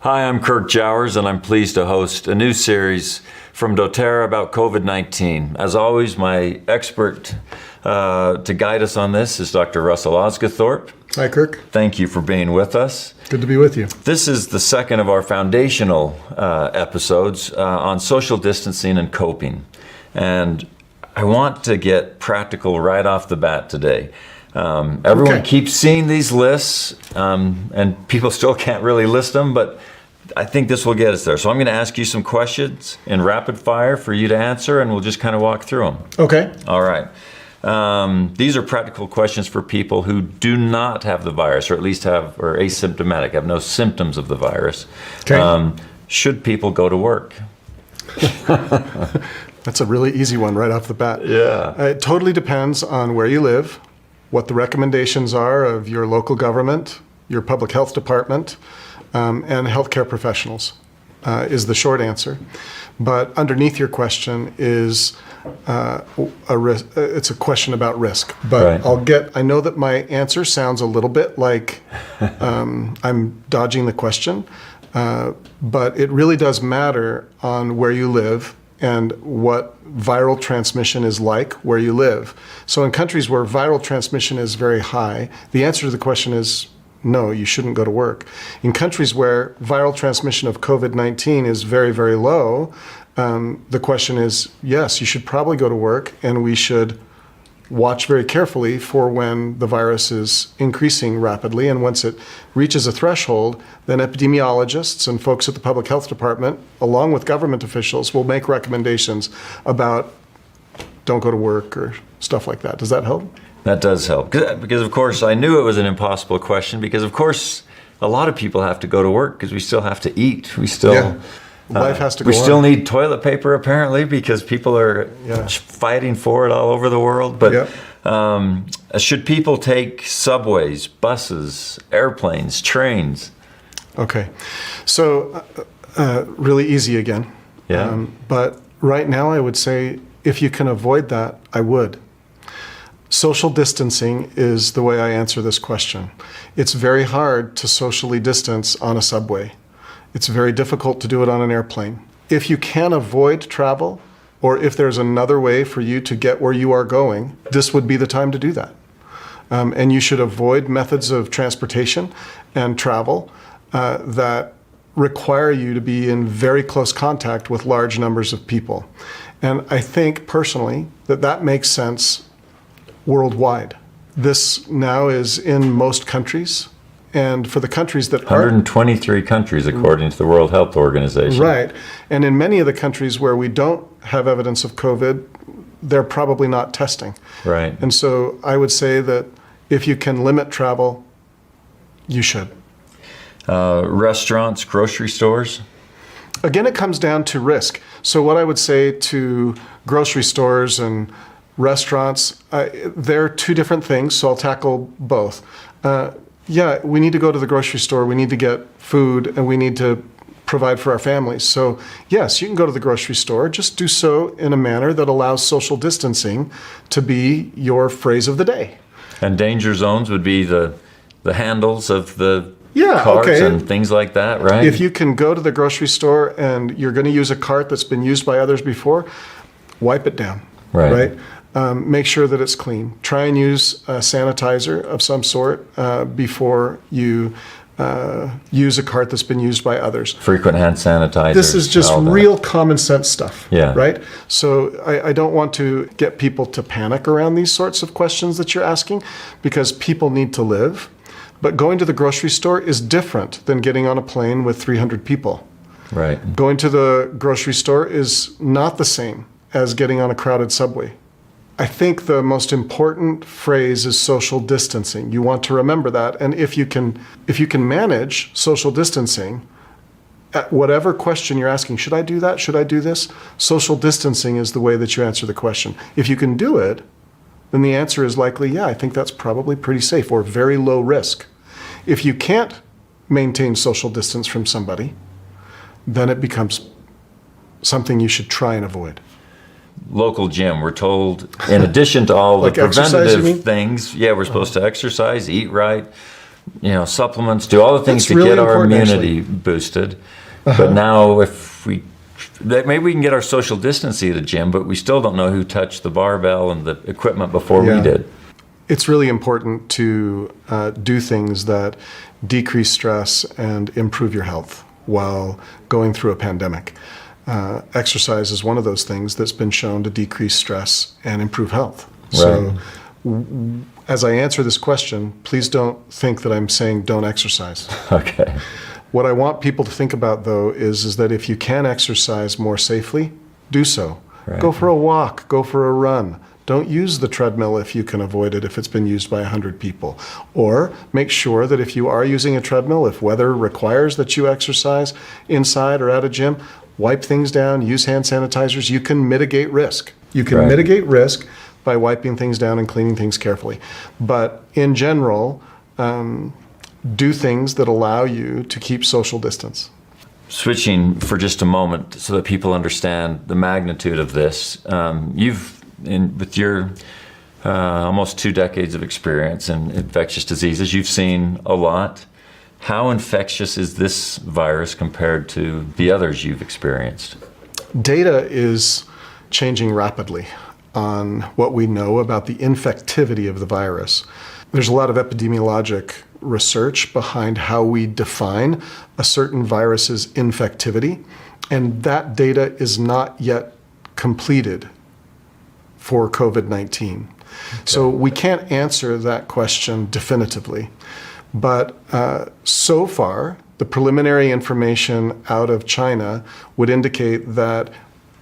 Hi, I'm Kirk Jowers, and I'm pleased to host a new series from doTERRA about COVID-19. As always, my expert to guide us on this is Dr. Russell Osguthorpe. Hi, Kirk. Thank you for being with us. Good to be with you. This is the second of our foundational episodes on social distancing and coping. And I want to get practical right off the bat today. Everyone keeps seeing these lists, and people still can't really list them, but I think this will get us there. So I'm going to ask you some questions in rapid fire for you to answer, and we'll just kind of walk through them. Okay. All right. These are practical questions for people who do not have the virus, or at least are asymptomatic, have no symptoms of the virus. Okay. Should people go to work? That's a really easy one right off the bat. Yeah. It totally depends on where you live, what the recommendations are of your local government, your public health department, and healthcare professionals is the short answer. But underneath your question is it's a question about risk. But right. I know that my answer sounds a little bit like I'm dodging the question, but it really does matter on where you live and what viral transmission is like where you live. So in countries where viral transmission is very high, the answer to the question is no, you shouldn't go to work. In countries where viral transmission of COVID-19 is very, very low, the question is, yes, you should probably go to work, and we should watch very carefully for when the virus is increasing rapidly. And once it reaches a threshold, then epidemiologists and folks at the public health department, along with government officials, will make recommendations about don't go to work or stuff like that. Does that help? That does help. Because, of course, I knew it was an impossible question because, of course, a lot of people have to go to work because we still have to eat. We still... Life has to go on. We still on. need toilet paper, apparently, because people are fighting for it all over the world. But should people take subways, buses, airplanes, trains? Okay. So really easy again. Yeah. But right now, I would say if you can avoid that, I would. Social distancing is the way I answer this question. It's very hard to socially distance on a subway. It's very difficult to do it on an airplane. If you can avoid travel, or if there's another way for you to get where you are going, this would be the time to do that. And you should avoid methods of transportation and travel that require you to be in very close contact with large numbers of people. And I think personally that makes sense worldwide. This now is in most countries. And for the countries that 123 countries, according to the World Health Organization. Right. And in many of the countries where we don't have evidence of COVID, they're probably not testing. Right. And so I would say that if you can limit travel, you should. Restaurants, grocery stores? Again, it comes down to risk. So what I would say to grocery stores and restaurants, they're two different things, so I'll tackle both. We need to go to the grocery store, we need to get food, and we need to provide for our families. So yes, you can go to the grocery store, just do so in a manner that allows social distancing to be your phrase of the day. And danger zones would be the handles of the carts and things like that, right? If you can go to the grocery store and you're going to use a cart that's been used by others before, wipe it down, right? Make sure that it's clean. Try and use a sanitizer of some sort before you use a cart that's been used by others. Frequent hand sanitizers. This is just real common sense stuff, right? So I don't want to get people to panic around these sorts of questions that you're asking because people need to live. But going to the grocery store is different than getting on a plane with 300 people. Right. Going to the grocery store is not the same as getting on a crowded subway. I think the most important phrase is social distancing. You want to remember that. And if you can manage social distancing, at whatever question you're asking, should I do that? Should I do this? Social distancing is the way that you answer the question. If you can do it, then the answer is likely, yeah, I think that's probably pretty safe or very low risk. If you can't maintain social distance from somebody, then it becomes something you should try and avoid. Local gym, we're told, in addition to all the Like exercise, you mean? preventative things, we're supposed to exercise, eat right, supplements, do all the things That's to really get our important, immunity boosted. But now maybe we can get our social distancing at the gym, but we still don't know who touched the barbell and the equipment before we Yeah. did. It's really important to do things that decrease stress and improve your health while going through a pandemic. Exercise is one of those things that's been shown to decrease stress and improve health. So as I answer this question, please don't think that I'm saying don't exercise. Okay. What I want people to think about, though, is that if you can exercise more safely, do so. Right. Go for a walk, go for a run. Don't use the treadmill if you can avoid it, if it's been used by 100 people. Or make sure that if you are using a treadmill, if weather requires that you exercise inside or at a gym, wipe things down, use hand sanitizers. You can mitigate risk. You can Right. mitigate risk by wiping things down and cleaning things carefully. But in general, do things that allow you to keep social distance. Switching for just a moment so that people understand the magnitude of this, with your almost 2 decades of experience in infectious diseases, you've seen a lot. How infectious is this virus compared to the others you've experienced? Data is changing rapidly on what we know about the infectivity of the virus. There's a lot of epidemiologic research behind how we define a certain virus's infectivity, and that data is not yet completed for COVID-19. So we can't answer that question definitively. But so far, the preliminary information out of China would indicate that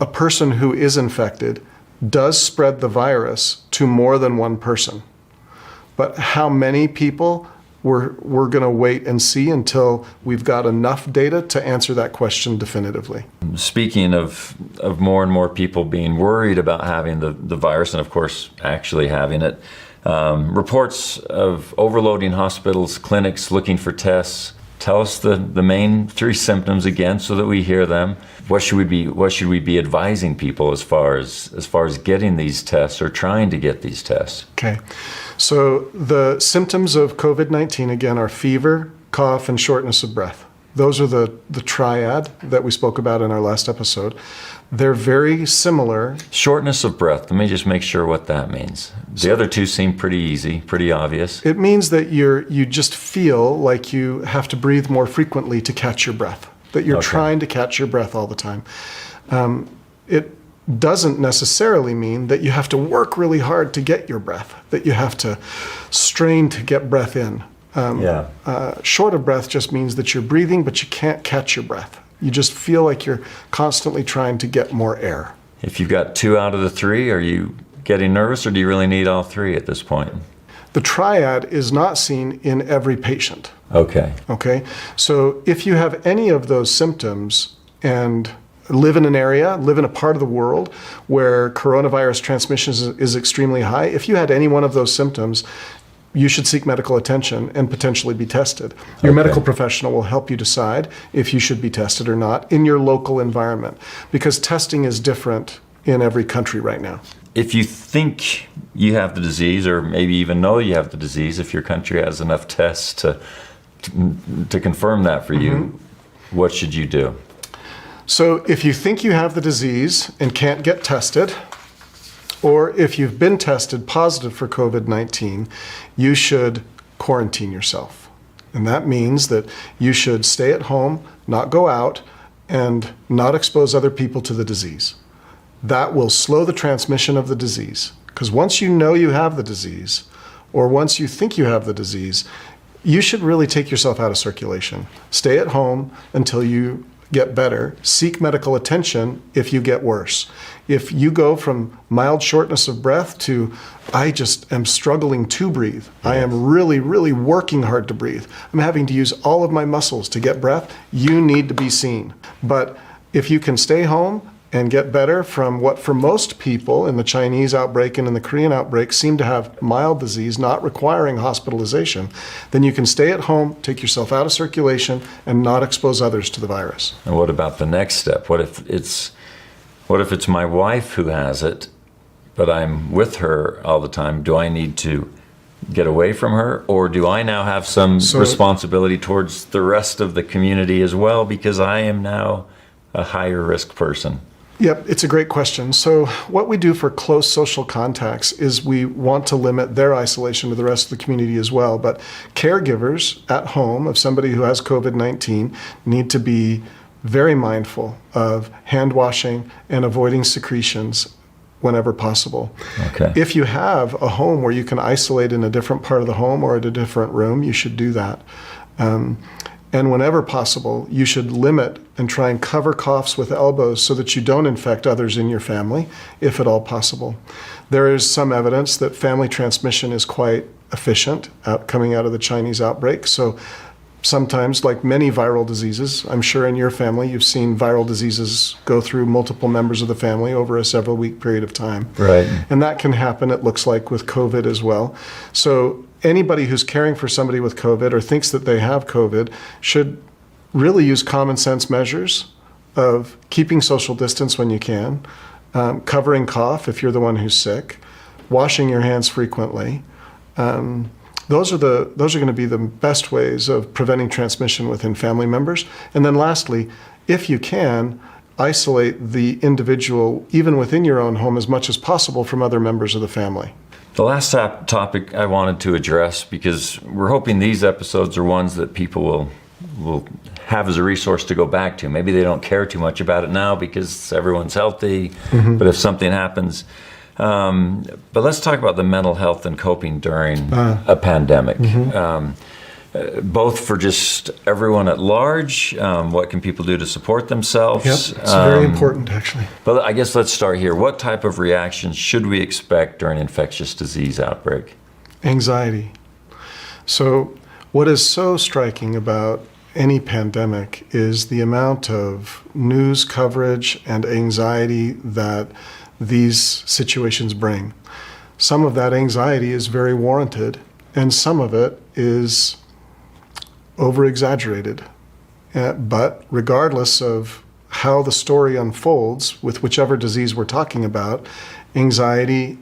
a person who is infected does spread the virus to more than one person. But how many people, we're going to wait and see until we've got enough data to answer that question definitively. Speaking of more and more people being worried about having the virus and, of course, actually having it, reports of overloading hospitals, clinics looking for tests. Tell us the main 3 symptoms again so that we hear them. What should we be advising people as far as getting these tests or trying to get these tests? Okay. So the symptoms of COVID-19, again, are fever, cough, and shortness of breath. Those are the triad that we spoke about in our last episode. They're very similar. Shortness of breath. Let me just make sure what that means. The other 2 seem pretty easy, pretty obvious. It means that you just feel like you have to breathe more frequently to catch your breath, that you're trying to catch your breath all the time. It doesn't necessarily mean that you have to work really hard to get your breath, that you have to strain to get breath in. Short of breath just means that you're breathing, but you can't catch your breath. You just feel like you're constantly trying to get more air. If you've got 2 out of the 3, are you getting nervous, or do you really need all 3 at this point? The triad is not seen in every patient. Okay. Okay? So if you have any of those symptoms and live in a part of the world where coronavirus transmission is extremely high, if you had any one of those symptoms, you should seek medical attention and potentially be tested. Your medical professional will help you decide if you should be tested or not in your local environment, because testing is different in every country right now. If you think you have the disease, or maybe even know you have the disease, if your country has enough tests to confirm that for you, what should you do? So if you think you have the disease and can't get tested, or if you've been tested positive for COVID-19, you should quarantine yourself. And that means that you should stay at home, not go out, and not expose other people to the disease. That will slow the transmission of the disease. Because once you know you have the disease, or once you think you have the disease, you should really take yourself out of circulation. Stay at home until you get better. Seek medical attention if you get worse. If you go from mild shortness of breath to, I just am struggling to breathe, I am really, really working hard to breathe, I'm having to use all of my muscles to get breath, you need to be seen. But if you can stay home and get better from what for most people in the Chinese outbreak and in the Korean outbreak seem to have mild disease not requiring hospitalization, then you can stay at home, take yourself out of circulation, and not expose others to the virus. And what about the next step? What if it's my wife who has it, but I'm with her all the time? Do I need to get away from her, or do I now have some responsibility towards the rest of the community as well because I am now a higher risk person? Yep, it's a great question. So what we do for close social contacts is we want to limit their isolation to the rest of the community as well. But caregivers at home of somebody who has COVID-19 need to be very mindful of hand washing and avoiding secretions whenever possible. Okay. If you have a home where you can isolate in a different part of the home or at a different room, you should do that. And whenever possible, you should limit and try and cover coughs with elbows so that you don't infect others in your family, if at all possible. There is some evidence that family transmission is quite efficient coming out of the Chinese outbreak. So sometimes, like many viral diseases, I'm sure in your family you've seen viral diseases go through multiple members of the family over a several week period of time. Right. And that can happen, it looks like, with COVID as well. So anybody who's caring for somebody with COVID or thinks that they have COVID should really use common sense measures of keeping social distance when you can, covering cough if you're the one who's sick, washing your hands frequently. Those are going to be the best ways of preventing transmission within family members. And then lastly, if you can, isolate the individual even within your own home as much as possible from other members of the family. The last topic I wanted to address, because we're hoping these episodes are ones that people will have as a resource to go back to. Maybe they don't care too much about it now because everyone's healthy, but if something happens. But let's talk about the mental health and coping during a pandemic. Both for just everyone at large, what can people do to support themselves? Yep, it's very important, actually. But I guess let's start here. What type of reactions should we expect during infectious disease outbreak? Anxiety. So what is so striking about any pandemic is the amount of news coverage and anxiety that these situations bring. Some of that anxiety is very warranted, and some of it is over-exaggerated. But regardless of how the story unfolds with whichever disease we're talking about, anxiety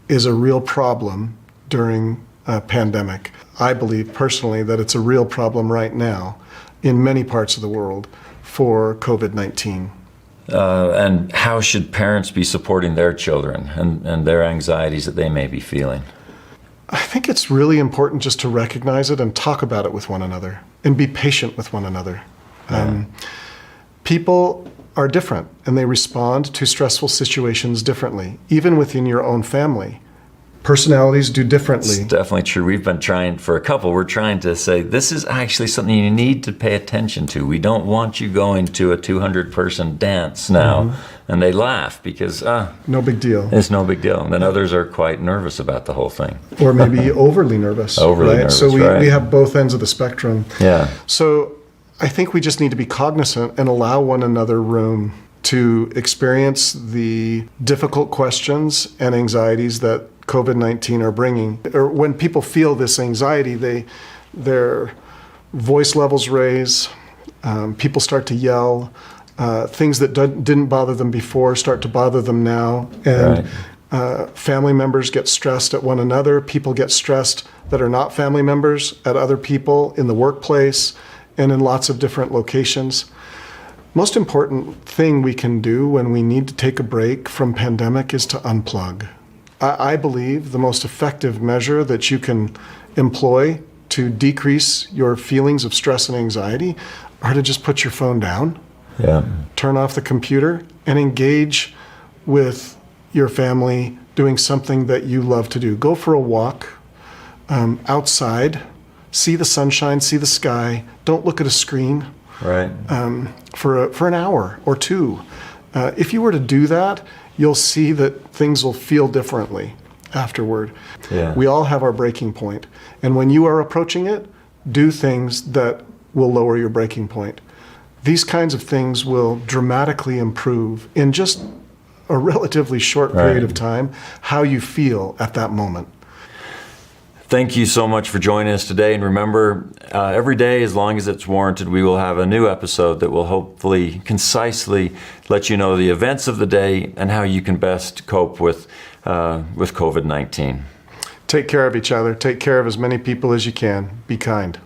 is a real problem during a pandemic. I believe personally that it's a real problem right now in many parts of the world for COVID-19. And how should parents be supporting their children and their anxieties that they may be feeling? I think it's really important just to recognize it and talk about it with one another and be patient with one another. People are different and they respond to stressful situations differently, even within your own family. Personalities do differently. It's definitely true. We've been trying we're trying to say this is actually something you need to pay attention to. We don't want you going to a 200-person dance now and they laugh because no big deal. It's no big deal. And then others are quite nervous about the whole thing. Or maybe overly nervous. Nervous, so we have both ends of the spectrum. Yeah. So I think we just need to be cognizant and allow one another room to experience the difficult questions and anxieties that COVID-19 are bringing. Or when people feel this anxiety, their voice levels raise, people start to yell, things that didn't bother them before start to bother them now, and family members get stressed at one another, people get stressed that are not family members at other people in the workplace and in lots of different locations. Most important thing we can do when we need to take a break from pandemic is to unplug. I believe the most effective measure that you can employ to decrease your feelings of stress and anxiety are to just put your phone down, turn off the computer, and engage with your family doing something that you love to do. Go for a walk outside, see the sunshine, see the sky. Don't look at a screen for an hour or two. If you were to do that, you'll see that things will feel differently afterward. We all have our breaking point. And when you are approaching it, do things that will lower your breaking point. These kinds of things will dramatically improve in just a relatively short period of time how you feel at that moment. Thank you so much for joining us today. And remember, every day, as long as it's warranted, we will have a new episode that will hopefully concisely let you know the events of the day and how you can best cope with COVID-19. Take care of each other. Take care of as many people as you can. Be kind.